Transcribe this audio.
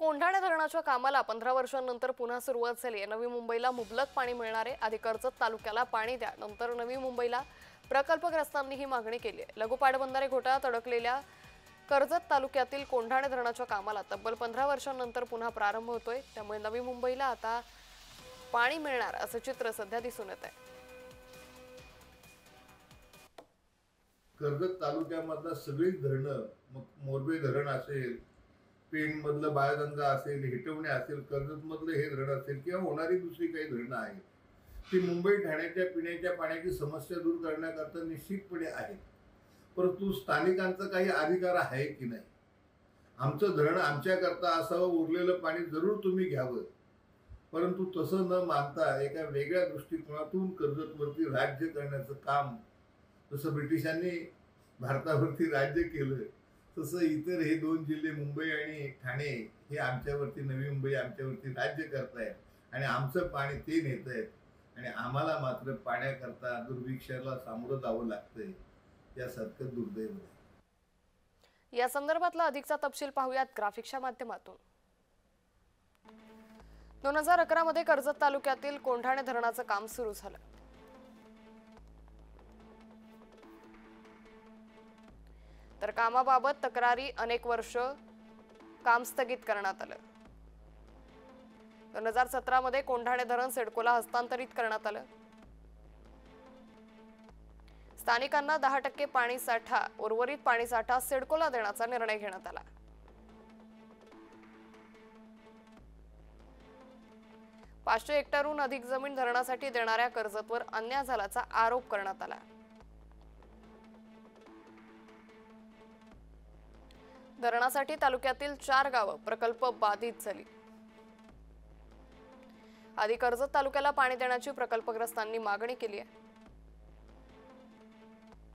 कोंढाणे धरणाच्या कामाला 15 वर्षांनंतर पुन्हा सुरुवात झाली आहे। नवी मुंबईला मुबलक पाणी मिळणार आहे। आधी कर्जत तालुक्याला पाणी द्या, नंतर नवी मुंबईला प्रकल्पग्रस्तांनी ही मागणी केली आहे। लघु पाटबंधारे घोटाळ्यात अडकलेल्या कर्जत तालुक्यातील कोंढाणे धरणाच्या कामाला तब्बल 15 वर्षांनंतर पुन्हा प्रारंभ होतोय। त्यामुळे नवी मुंबईला आता पाणी मिळणार असं चित्र सध्या दिसून येत आहे। कर्जत तालुक्यामधला सगळी धरणं, मोरबे धरण असेल, पेण मधलं बाळगंगा असेल, हेटवणे असेल, कर्जत मधलं हे धरण असेल किंवा होणारी दुसरी काही धरणं आहेत, ती मुंबई ठाण्याच्या पिण्याच्या पाण्याची समस्या दूर करण्याकरता निश्चितपणे आहे। परंतु स्थानिकांचा काही अधिकार आहे की नाही? आमचं धरण आमच्याकरता असावं, उरलेलं पाणी जरूर तुम्ही घ्यावं, परंतु तसं न मानता एका वेगळ्या दृष्टिकोनातून कर्जतवरती राज्य करण्याचं काम, जसं ब्रिटिशांनी भारतावरती राज्य केलं तसं इतर हे दोन जिल्हे मुंबई आणि ठाणे हे आमच्यावरती, नवी मुंबई आमच्यावरती राज्य करतायत आणि आमचं पाणी ते नेत आहेत आणि आम्हाला मात्र पाण्याकरता दुर्भिक्षाला सामोरं जावं लागतंय। यासारखं दुर्दैव आहे। या संदर्भातला अधिकचा तपशील पाहूयात ग्राफिक्सच्या माध्यमातून। 2011 मध्ये कर्जत तालुक्यातील कोंढाणे धरणाचं काम सुरू झालं। तर कामाबाबत तक्रारी अनेक वर्ष काम स्थगित करण्यात आलं। 2017 मध्ये कोंढाणे धरण सिडकोला हस्तांतरित करण्यात आलं। स्थानिकांना 10% पाणी साठा, उर्वरित पाणी साठा सिडकोला देण्याचा निर्णय घेण्यात आला। पाचशे हेक्टरहून अधिक जमीन धरणासाठी देणाऱ्या कर्जतवर अन्याय झाल्याचा आरोप करण्यात आला। धरणासाठी तालुक्यातील 4 गावं प्रकल्प बाधित झाली। आधी कर्जत तालुक्याला पाणी देण्याची प्रकल्पग्रस्तांनी मागणी केली आहे।